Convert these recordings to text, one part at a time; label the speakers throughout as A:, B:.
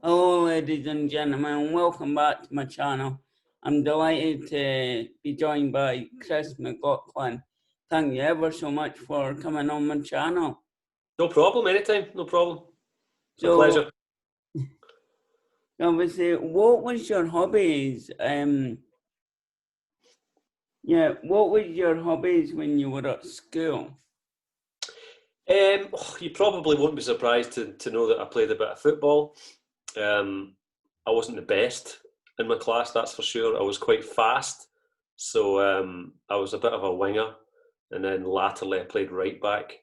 A: Hello, ladies and gentlemen, welcome back to my channel. I'm delighted to be joined by Chris McLaughlin. Thank you ever so much for coming on my channel.
B: No problem, anytime, no problem. It's a pleasure.
A: Obviously, what was your hobbies? What was your hobbies when you were at school?
B: You probably won't be surprised to know that I played a bit of football. I wasn't the best in my class, that's for sure. I was quite fast, so I was a bit of a winger, and then latterly I played right back.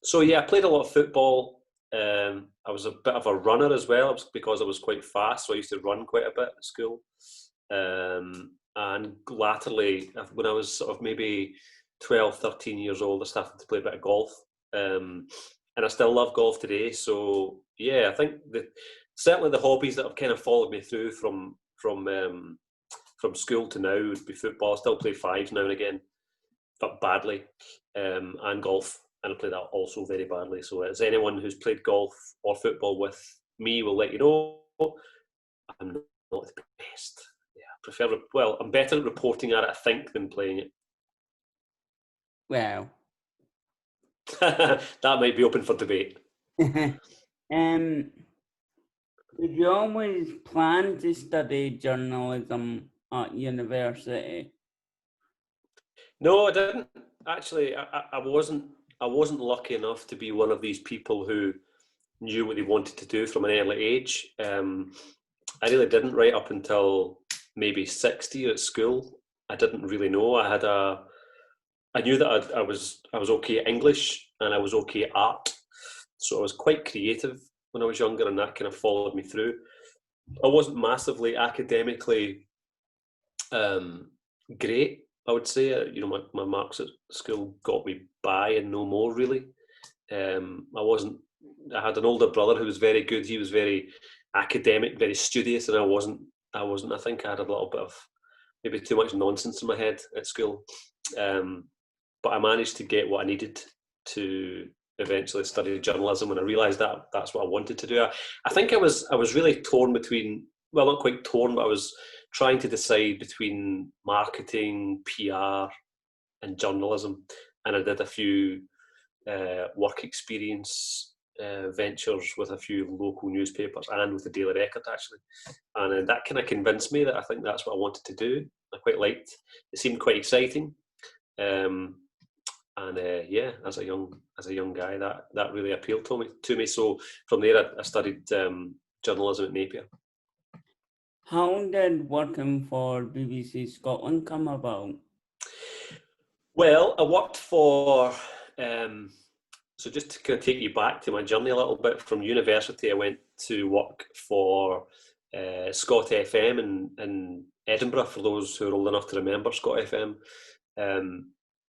B: So yeah, I played a lot of football. I was a bit of a runner as well, because I was quite fast, so I used to run quite a bit at school. And latterly, when I was sort of maybe 12, 13 years old, I started to play a bit of golf. And I still love golf today. So yeah, I think certainly the hobbies that have kind of followed me through from school to now would be football. I still play fives now and again, but badly, and golf. And I play that also very badly. So as anyone who's played golf or football with me will let you know, I'm not the best. Yeah, I'm better at reporting at it, I think, than playing it.
A: Wow.
B: That might be open for debate.
A: Did you always plan to study journalism at university?
B: No, I didn't. Actually, I wasn't lucky enough to be one of these people who knew what they wanted to do from an early age. I really didn't, right up until maybe 60 at school. I didn't really know. I knew that I was okay at English and I was okay at art. So I was quite creative when I was younger, and that kind of followed me through. I wasn't massively academically great, I would say. My marks at school got me by and no more, really. I had an older brother who was very good. He was very academic, very studious, and I wasn't. I think I had a little bit of maybe too much nonsense in my head at school. But I managed to get what I needed to eventually study journalism, and I realised that that's what I wanted to do. I think I was really torn between, well, not quite torn, but I was trying to decide between marketing, PR, and journalism, and I did a few work experience ventures with a few local newspapers and with the Daily Record, actually, and that kind of convinced me that I think that's what I wanted to do. I quite liked it; seemed quite exciting. Yeah, as a young guy, that really appealed to me. So from there, I studied journalism at Napier.
A: How did working for BBC Scotland come about?
B: Well, I worked for. So just to kind of take you back to my journey a little bit, from university, I went to work for Scot FM in Edinburgh. For those who are old enough to remember Scot FM.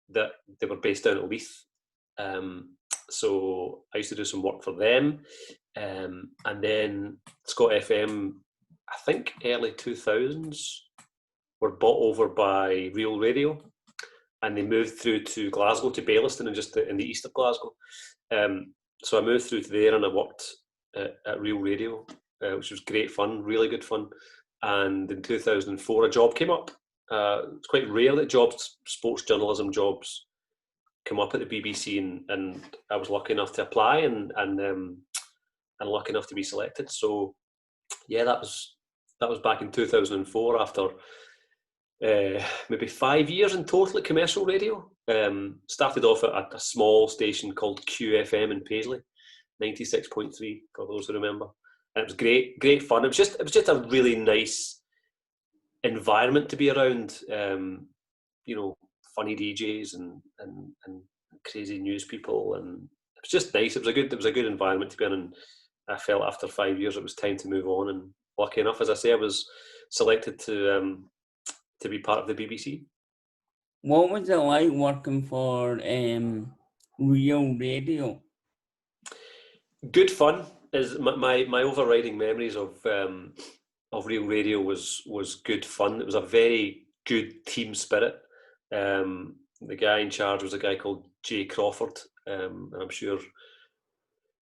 B: That they were based down at Leith. So I used to do some work for them. And then Scot FM, I think early 2000s, were bought over by Real Radio, and they moved through to Glasgow, to Baillieston, and just in the east of Glasgow. So I moved through to there, and I worked at Real Radio, which was great fun, really good fun. And in 2004, a job came up. It's quite rare that sports journalism jobs come up at the BBC, and I was lucky enough to apply and lucky enough to be selected. So yeah, that was back in 2004, after maybe 5 years in total at commercial radio. Started off at a small station called QFM in Paisley, 96.3 for those who remember, and it was great fun. It was just a really nice environment to be around. Funny DJs and crazy news people, and it was just nice. It was a good environment to be in, and I felt after 5 years it was time to move on. And lucky enough, as I say, I was selected to be part of the BBC.
A: What was it like working for Real Radio?
B: Good fun. Is my overriding memories of Real Radio was good fun. It was a very good team spirit. The guy in charge was a guy called Jay Crawford, and I'm sure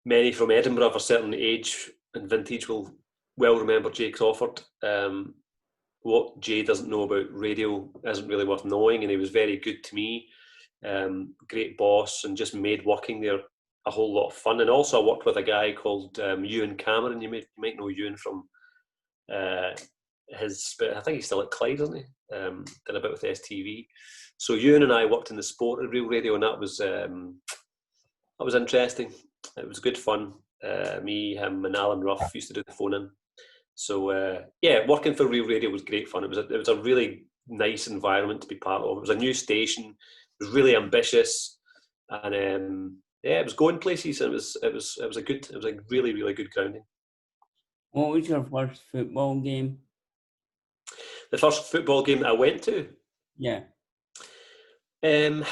B: many from Edinburgh of a certain age and vintage will well remember Jay Crawford. What Jay doesn't know about radio isn't really worth knowing, and he was very good to me. Great boss, and just made working there a whole lot of fun. And also I worked with a guy called Ewan Cameron. You might know Ewan from I think he's still at Clyde, isn't he? Did a bit with STV. So Ewan and I worked in the sport of real radio, and that was interesting. It was good fun. Me, him, and Alan Ruff used to do the phone in. So yeah, working for real radio was great fun. It was a really nice environment to be part of. It was a new station. It was really ambitious, and yeah, it was going places. It was a really, really good grounding.
A: What was your first football game?
B: The first football game that I went to.
A: Yeah.
B: I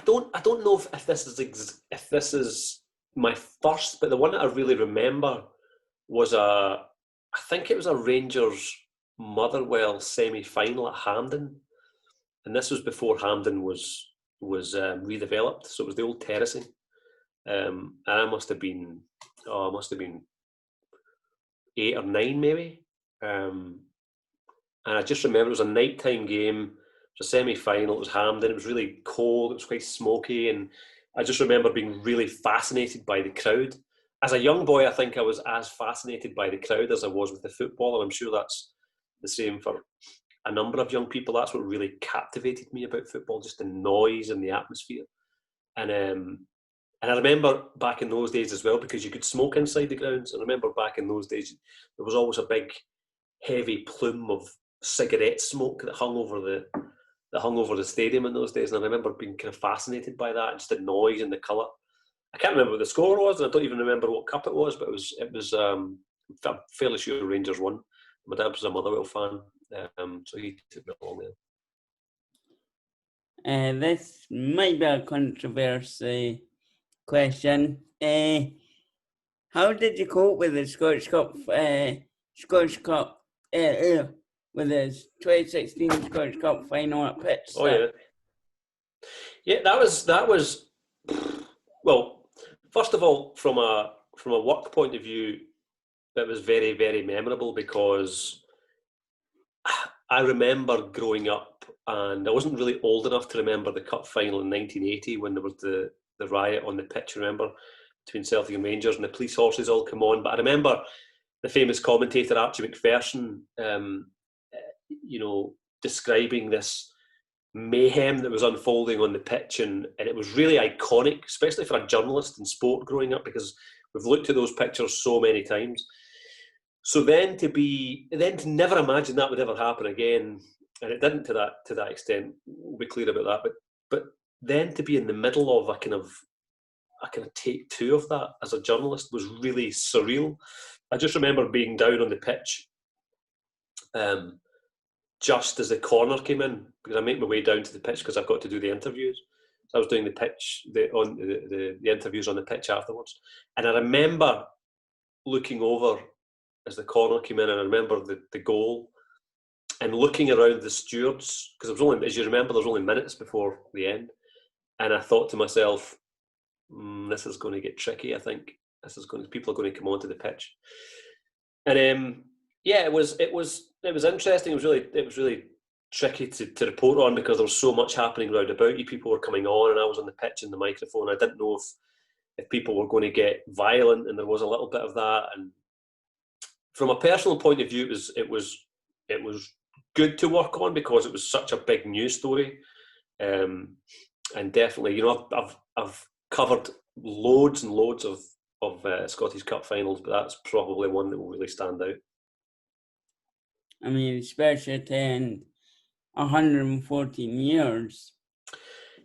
B: don't know if this is my first, but the one that I really remember was I think it was a Rangers Motherwell semi-final at Hampden, and this was before Hampden was redeveloped, so it was the old terracing, and I must have been 8 or 9 maybe, and I just remember it was a nighttime game. It was a semi-final. It was Hampden. It was really cold. It was quite smoky, and I just remember being really fascinated by the crowd. As a young boy, I think I was as fascinated by the crowd as I was with the football, and I'm sure that's the same for a number of young people. That's what really captivated me about football, just the noise and the atmosphere. And I remember back in those days as well, because you could smoke inside the grounds. I remember back in those days, there was always a big, heavy plume of cigarette smoke that hung over the stadium in those days. And I remember being kind of fascinated by that, just the noise and the colour. I can't remember what the score was, and I don't even remember what cup it was, but it was I'm fairly sure Rangers won. My dad was a Motherwell fan, so he took me along there.
A: This might be a controversy question. How did you cope with the Scottish Cup with the 2016 Scottish Cup final at pitch?
B: Oh yeah, that was well. First of all, from a work point of view, it was very, very memorable, because I remember growing up, and I wasn't really old enough to remember the cup final in 1980 when there was the riot on the pitch, remember, between Celtic and Rangers, and the police horses all come on. But I remember the famous commentator Archie Macpherson, describing this mayhem that was unfolding on the pitch, and it was really iconic, especially for a journalist in sport growing up, because we've looked at those pictures so many times. So then to never imagine that would ever happen again, and it didn't to that extent. We'll be clear about that. But then to be in the middle of a kind of take two of that as a journalist was really surreal. I just remember being down on the pitch, just as the corner came in, because I make my way down to the pitch because I've got to do the interviews. So I was doing the interviews on the pitch afterwards, and I remember looking over as the corner came in, and I remember the goal, and looking around the stewards, because it was only, as you remember, there was only minutes before the end, and I thought to myself, this is going to get tricky. I think people are going to come onto the pitch, and yeah, it was interesting. It was really tricky to report on, because there was so much happening round about you. People were coming on, and I was on the pitch in the microphone. I didn't know if people were going to get violent, and there was a little bit of that. And from a personal point of view, it was good to work on, because it was such a big news story. And definitely, I've covered loads and loads of Scottish Cup finals, but that's probably one that will really stand out.
A: I mean, especially to end 114 years.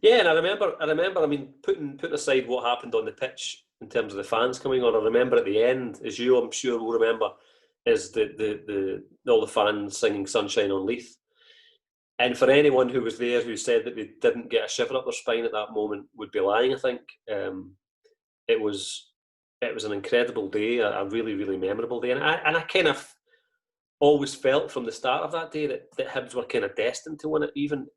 B: Yeah, and I remember. I mean, putting aside what happened on the pitch in terms of the fans coming on, I remember at the end, as you, I'm sure, will remember, is the all the fans singing "Sunshine on Leith." And for anyone who was there who said that they didn't get a shiver up their spine at that moment would be lying. I think it was an incredible day, a really, really memorable day, and I kind of always felt from the start of that day that Hibs were kind of destined to win it, even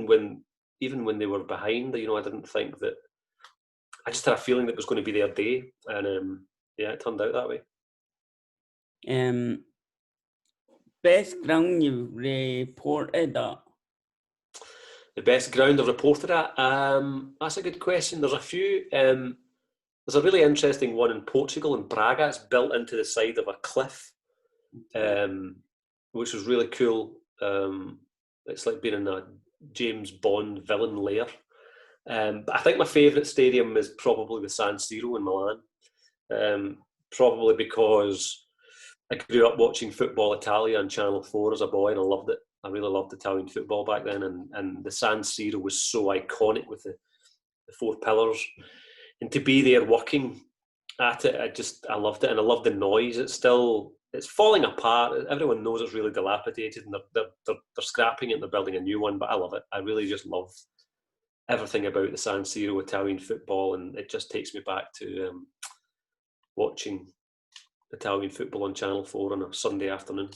B: when they were behind. I didn't think that. I just had a feeling that it was going to be their day, and yeah, it turned out that way.
A: Best ground you've reported at?
B: The best ground I've reported at? That's a good question. There's a few. There's a really interesting one in Portugal, in Braga. It's built into the side of a cliff, which was really cool. It's like being in a James Bond villain lair. But I think my favourite stadium is probably the San Siro in Milan. Probably because I grew up watching Football Italia on Channel 4 as a boy, and I loved it. I really loved Italian football back then, and the San Siro was so iconic with the four pillars. And to be there working at it, I loved it, and I loved the noise. It's falling apart. Everyone knows it's really dilapidated, and they're scrapping it and they're building a new one. But I love it. I really just love everything about the San Siro Italian football, and it just takes me back to watching Italian football on Channel 4 on a Sunday afternoon.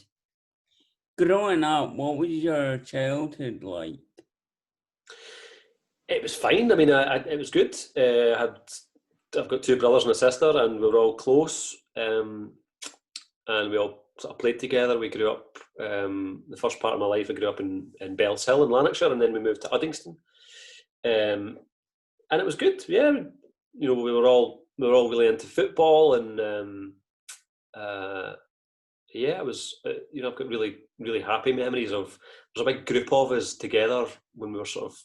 A: Growing up, what was your childhood like?
B: It was fine. I mean, it was good. I've got two brothers and a sister, and we were all close. And we all sort of played together. We grew up. The first part of my life, I grew up in Bells Hill in Lanarkshire, and then we moved to Uddingston. And it was good. Yeah, we were all really into football, and it was. I've got really, really happy memories of. There was a big group of us together when we were sort of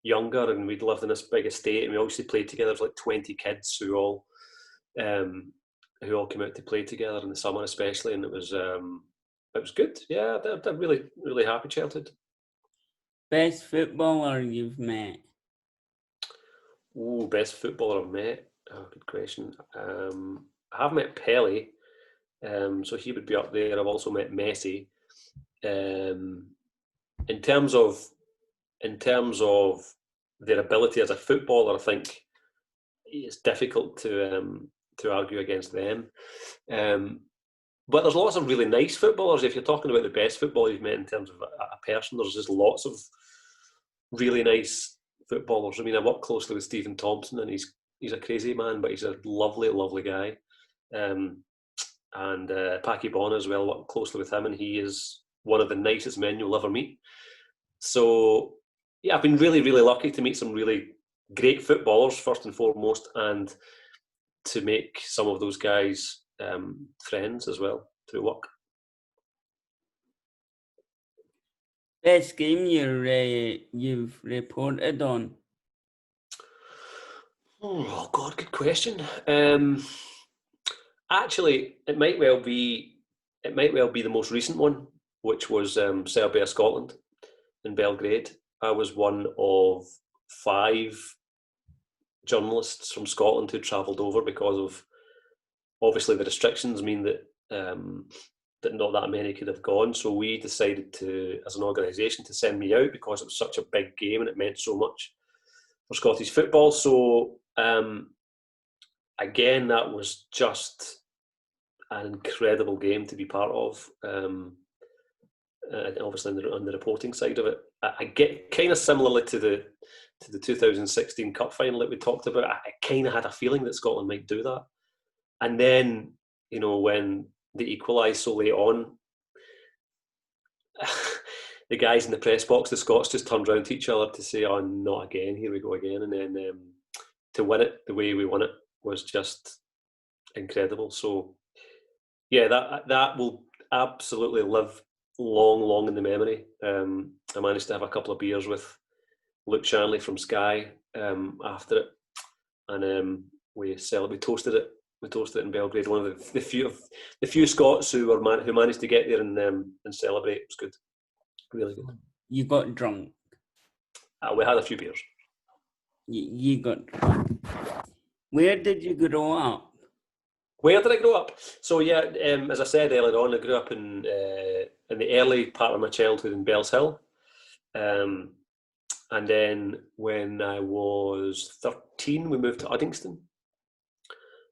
B: younger, and we'd lived in this big estate, and we obviously played together. There was like 20 kids who all came out to play together in the summer, especially, and it was good. Yeah, I had a really, really happy childhood.
A: Best footballer you've met?
B: Oh, best footballer I've met? Oh, good question. I have met Pele, so he would be up there. I've also met Messi. In terms of their ability as a footballer, I think it's difficult to argue against them. But there's lots of really nice footballers. If you're talking about the best footballer you've met in terms of a person, there's just lots of really nice footballers. I mean, I work closely with Stephen Thompson, and he's a crazy man, but he's a lovely, lovely guy. And Paki Bon as well, work closely with him, and he is one of the nicest men you'll ever meet. So, yeah, I've been really, really lucky to meet some really great footballers, first and foremost, and to make some of those guys friends as well through work.
A: Best game you've reported on?
B: Oh God, good question. Actually, it might well be the most recent one, which was Serbia Scotland in Belgrade. I was one of 5 journalists from Scotland who travelled over because of, obviously, the restrictions mean that that not that many could have gone. So we decided to, as an organisation, to send me out because it was such a big game and it meant so much for Scottish football. So again, that was just an incredible game to be part of. Obviously on the reporting side of it, I get kind of similarly to the 2016 Cup final that we talked about. I kind of had a feeling that Scotland might do that, and then when they equalised so late on, the guys in the press box, the Scots, just turned round to each other to say, "Oh, not again! Here we go again!" And then to win it the way we won it was just incredible. So yeah, that will absolutely live long in the memory. I managed to have a couple of beers with Luke Shanley from Sky after it, and we toasted it. We toasted it in Belgrade. One of the few Scots who managed to get there and celebrate. It was good, really good.
A: You got drunk?
B: We had a few beers.
A: You got drunk. Where did you grow up?
B: Where did I grow up? So yeah, as I said earlier on, I grew up in the early part of my childhood in Bells Hill, and then when I was 13, we moved to Uddingston.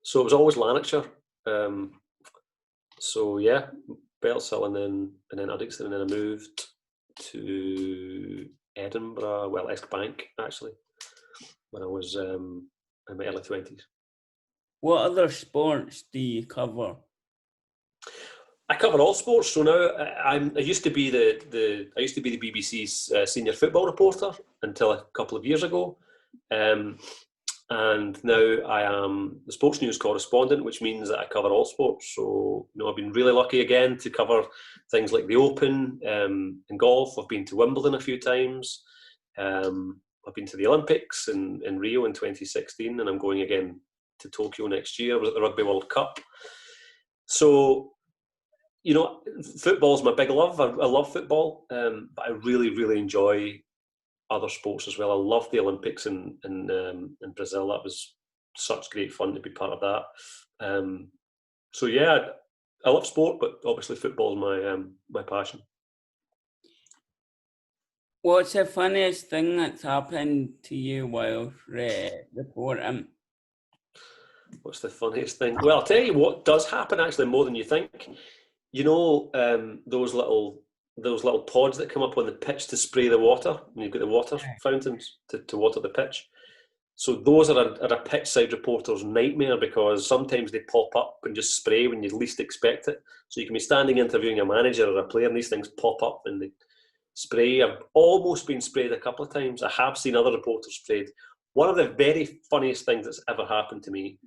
B: So it was always Lanarkshire. So yeah, Bells Hill and then Uddingston, and then I moved to Edinburgh, well, Esk-Bank actually, when I was in my early 20s.
A: What other sports do you cover?
B: I cover all sports. So now I used to be the BBC's senior football reporter until a couple of years ago, and now I am the sports news correspondent, which means that I cover all sports. So I've been really lucky again to cover things like the Open in golf. I've been to Wimbledon a few times. I've been to the Olympics in Rio in 2016, and I'm going again to Tokyo next year. I was at the Rugby World Cup. So, football's my big love. I love football, but I really, really enjoy other sports as well. I love the Olympics in Brazil. That was such great fun to be part of that. So yeah, I love sport, but obviously football is my passion.
A: What's the funniest thing that's happened to you while reporting?
B: What's the funniest thing? Well, I'll tell you what does happen actually more than you think. Those little pods that come up on the pitch to spray the water, and you've got the water fountains to water the pitch. So those are a pitch side reporter's nightmare, because sometimes they pop up and just spray when you least expect it. So you can be standing interviewing a manager or a player, and these things pop up and they spray. I've almost been sprayed a couple of times. I have seen other reporters sprayed. One of the very funniest things that's ever happened to me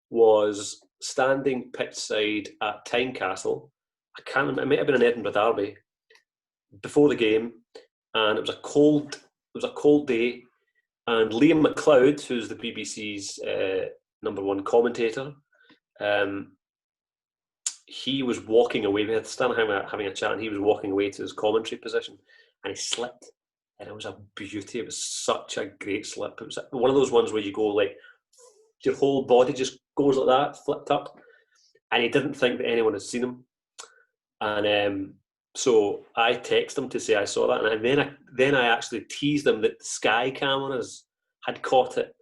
B: was standing pitch side at Tynecastle. It might have been an Edinburgh derby before the game, and it was a cold day. And Liam McLeod, who's the BBC's #1 commentator, he was walking away. We had to stand having a chat, and he was walking away to his commentary position, and he slipped. And it was a beauty. It was such a great slip. It was one of those ones where you go like, your whole body just goes like that, flipped up. And he didn't think that anyone had seen him. And so I texted him to say I saw that, and then I actually teased him that the Sky cameras had caught it.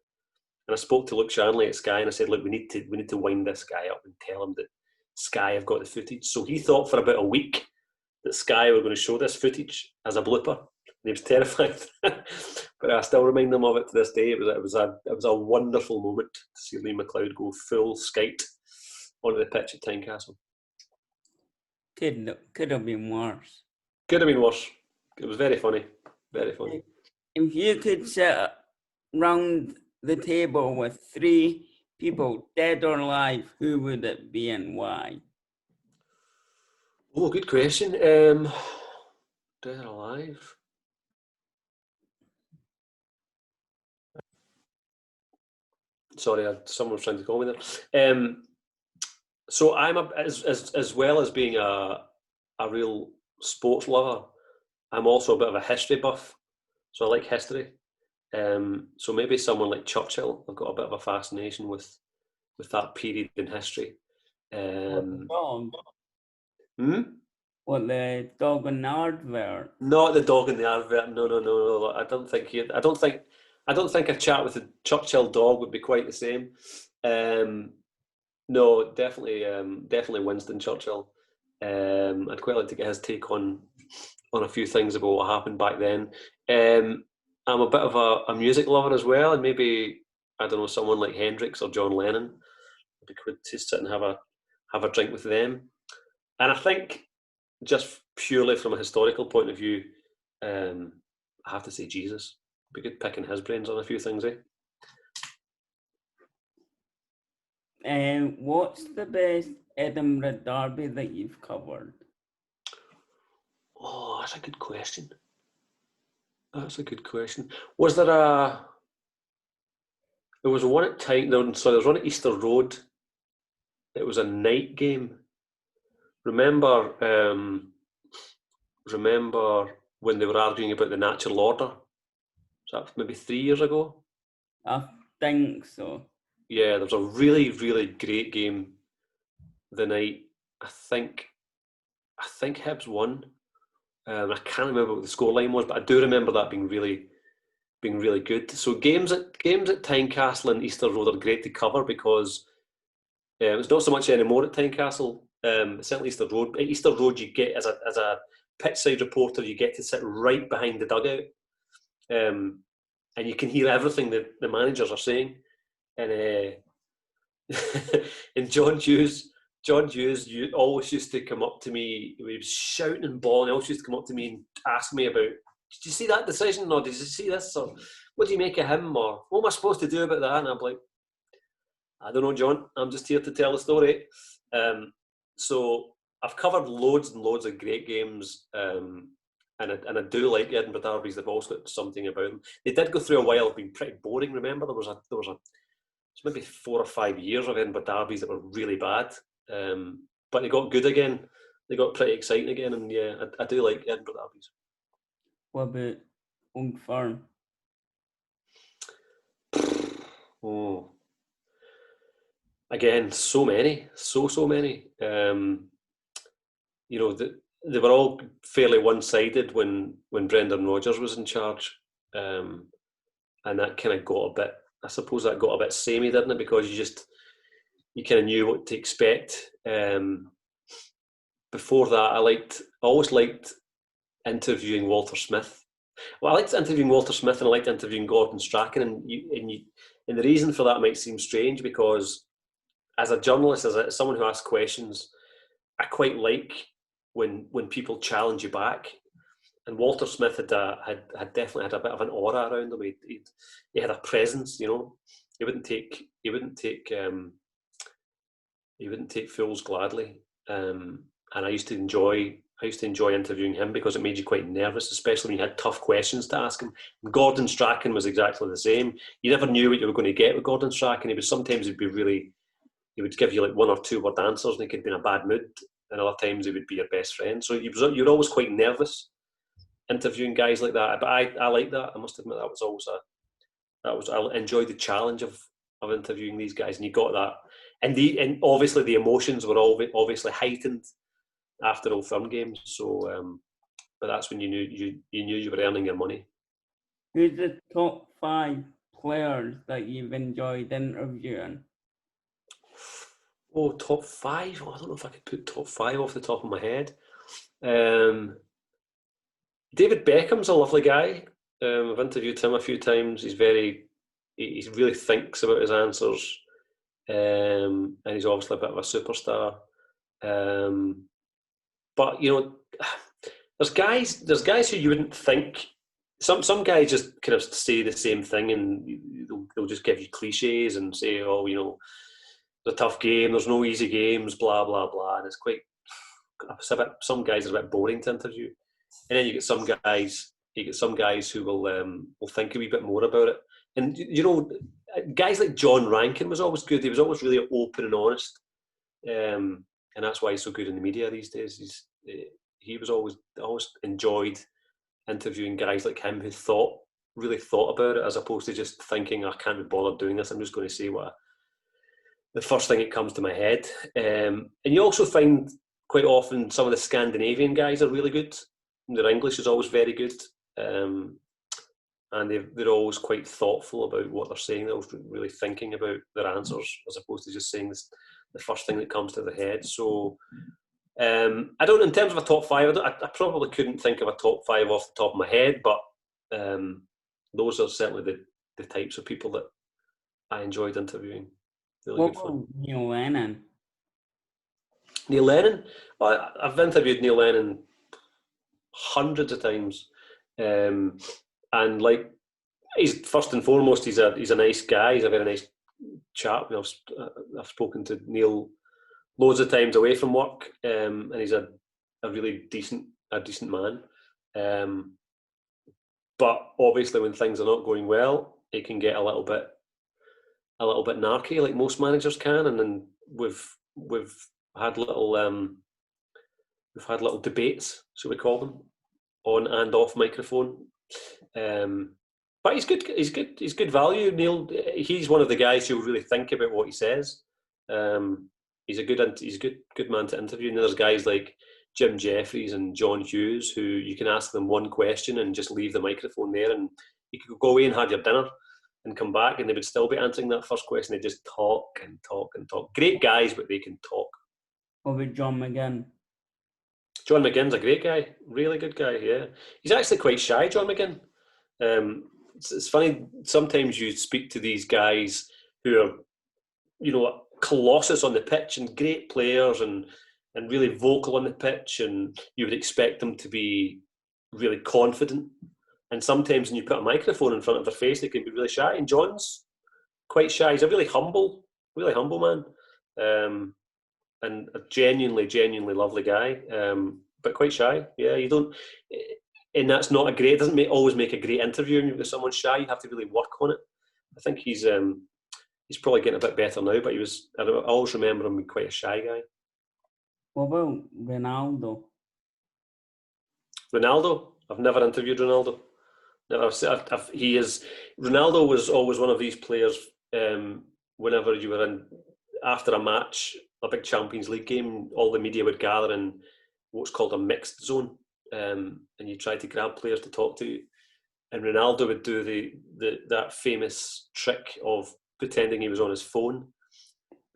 B: And I spoke to Luke Shanley at Sky, and I said, "Look, we need to wind this guy up and tell him that Sky have got the footage." So he thought for about a week that Sky were going to show this footage as a blooper. And he was terrified. But I still remind him of it to this day. It was a wonderful moment to see Liam McLeod go full skate onto the pitch at Tynecastle.
A: Could have been worse.
B: Could have been worse. It was very funny. Very funny.
A: If you could sit round the table with 3 people, dead or alive, who would it be and why?
B: Oh, good question. Dead or alive? Sorry, someone was trying to call me there. So I'm as well as being a real sports lover, I'm also a bit of a history buff. So I like history. So maybe someone like Churchill. I've got a bit of a fascination with that period in history.
A: The dog?
B: Hmm?
A: What, the dog in the advert? Not
B: the dog in the advert. No. I don't think a chat with a Churchill dog would be quite the same. No, definitely Winston Churchill. I'd quite like to get his take on a few things about what happened back then. I'm a bit of a music lover as well, and maybe, I don't know, someone like Hendrix or John Lennon. It'd be good to sit and have a drink with them. And I think, just purely from a historical point of view, I have to say Jesus. It'd be good picking his brains on a few things, eh?
A: What's the best Edinburgh derby that you've covered?
B: Oh, that's a good question. Was there a... There was one at there was one at Easter Road. It was a night game. Remember when they were arguing about the natural order? Was that maybe 3 years ago?
A: I think so.
B: Yeah, there was a really, really great game the night. I think Hibs won. I can't remember what the scoreline was, but I do remember that being really good. So games at Tynecastle and Easter Road are great to cover, because it's not so much anymore at Tynecastle. Certainly Easter Road. At Easter Road, you get as a pitch side reporter, you get to sit right behind the dugout, and you can hear everything that the managers are saying. And and John Hughes John Hughes always used to come up to me. He was shouting and bawling. He always used to come up to me and ask me about, did you see that decision? Or did you see this? Or what do you make of him? Or what am I supposed to do about that? And I'm like, I don't know, John. I'm just here to tell the story. So I've covered loads and loads of great games. And I do like Edinburgh derbies. They've also got something about them. They did go through a while of being pretty boring. Remember, there was maybe 4 or 5 years of Edinburgh derbies that were really bad. But they got good again. They got pretty exciting again, and yeah, I do like Edinburgh derbies.
A: What about Old Firm?
B: Oh, again, so many. You know, they were all fairly one-sided when Brendan Rodgers was in charge, and that kind of got a bit. I suppose that got a bit samey, didn't it? Because you kind of knew what to expect. Before that, I always liked interviewing Walter Smith. Well, I liked interviewing Walter Smith, and I liked interviewing Gordon Strachan, and the reason for that might seem strange, because as a journalist, as someone who asks questions, I quite like when people challenge you back. And Walter Smith had definitely had a bit of an aura around him. He had a presence, you know. He wouldn't take fools gladly. And I used to enjoy interviewing him because it made you quite nervous, especially when you had tough questions to ask him. And Gordon Strachan was exactly the same. You never knew what you were going to get with Gordon Strachan. He would give you like 1 or 2 word answers, and he could be in a bad mood. And other times he would be your best friend. So you're always quite nervous interviewing guys like that. But I like that. I must admit I enjoyed the challenge of interviewing these guys, and you got that. And obviously the emotions were obviously heightened after Old Firm games. So, but that's when you knew you were earning your money.
A: Who's the top 5 players that you've enjoyed interviewing?
B: Oh, top 5? Oh, I don't know if I could put top 5 off the top of my head. David Beckham's a lovely guy. I've interviewed him a few times. He really thinks about his answers, and he's obviously a bit of a superstar. But you know, there's guys who you wouldn't think. Some guys just kind of say the same thing, and they'll just give you cliches and say, "Oh, you know, it's a tough game. There's no easy games." Blah blah blah, and some guys are a bit boring to interview. And then you get some guys who will think a wee bit more about it. And you know, guys like John Rankin was always good. He was always really open and honest, and that's why he's so good in the media these days. He was always enjoyed interviewing guys like him who really thought about it, as opposed to just thinking, I can't be bothered doing this. I'm just going to say the first thing that comes to my head. And you also find quite often some of the Scandinavian guys are really good. Their English is always very good, and they're always quite thoughtful about what they're saying. They're always really thinking about their answers, as opposed to just saying the first thing that comes to their head. So I don't, in terms of a top 5, I probably couldn't think of a top 5 off the top of my head, but those are certainly the types of people that I enjoyed interviewing. Really good fun.
A: Neil Lennon?
B: Neil Lennon? Well, I've interviewed Neil Lennon hundreds of times, and like, he's first and foremost, he's a nice guy. He's a very nice chap. You know, I've spoken to Neil loads of times away from work, and he's a really decent man. But obviously, when things are not going well, it can get a little bit narky, like most managers can. And then we've had little debates, shall we call them, on and off microphone. But he's good. He's good value. Neil, he's one of the guys who really think about what he says. He's a good man to interview. And there's guys like Jim Jeffries and John Hughes who you can ask them one question and just leave the microphone there, and you could go away and have your dinner and come back, and they would still be answering that first question. They just talk and talk and talk. Great guys, but they can talk.
A: What about John McGinn?
B: John McGinn's a great guy, really good guy. Yeah, he's actually quite shy, John McGinn. It's funny, sometimes you speak to these guys who are, you know, colossus on the pitch and great players and really vocal on the pitch, and you would expect them to be really confident. And sometimes when you put a microphone in front of their face, they can be really shy. And John's quite shy. He's a really humble man, and a genuinely lovely guy, but quite shy. Yeah, you don't, and that's not a great. It doesn't always make a great interview when you've got someone shy. You have to really work on it. I think he's probably getting a bit better now, but he was. I always remember him being quite a shy guy.
A: What about Ronaldo?
B: Ronaldo? I've never interviewed Ronaldo. Ronaldo was always one of these players. Whenever you were in after a match, a big Champions League game, all the media would gather in what's called a mixed zone, and you try to grab players to talk to. And Ronaldo would do that famous trick of pretending he was on his phone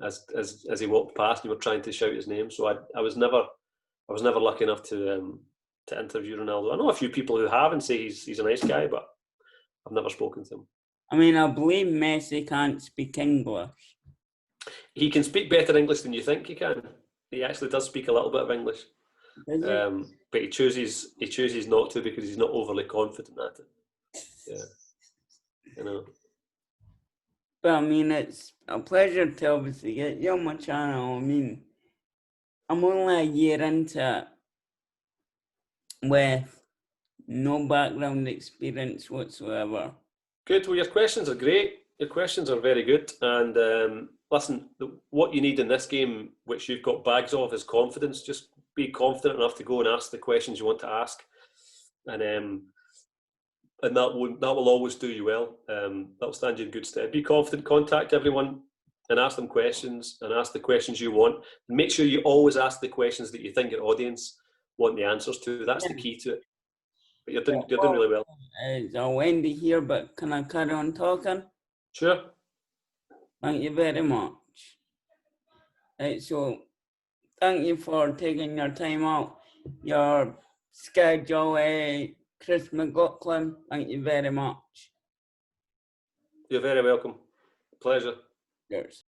B: as he walked past, and you were trying to shout his name. So I was never lucky enough to interview Ronaldo. I know a few people who have and say he's a nice guy, but I've never spoken to him.
A: I mean, I believe Messi can't speak English.
B: He can speak better English than you think he can. He actually does speak a little bit of English, but he chooses not to because he's not overly confident at it. Yeah, you know.
A: But I mean, it's a pleasure to obviously get you on my channel. I mean, I'm only a year into it with no background experience whatsoever.
B: Good. Well, your questions are great. Your questions are very good. And listen, what you need in this game, which you've got bags of, is confidence. Just be confident enough to go and ask the questions you want to ask, and that will always do you well. That'll stand you in good stead. Be confident. Contact everyone and ask them questions, and ask the questions you want. And make sure you always ask the questions that you think your audience want the answers to. That's the key to it. But you're doing really well.
A: I'll end it here, but can I carry on talking?
B: Sure.
A: Thank you very much. Right, so thank you for taking your time out, your schedule, Chris McLaughlin. Thank you very much.
B: You're very welcome. Pleasure.
A: Cheers.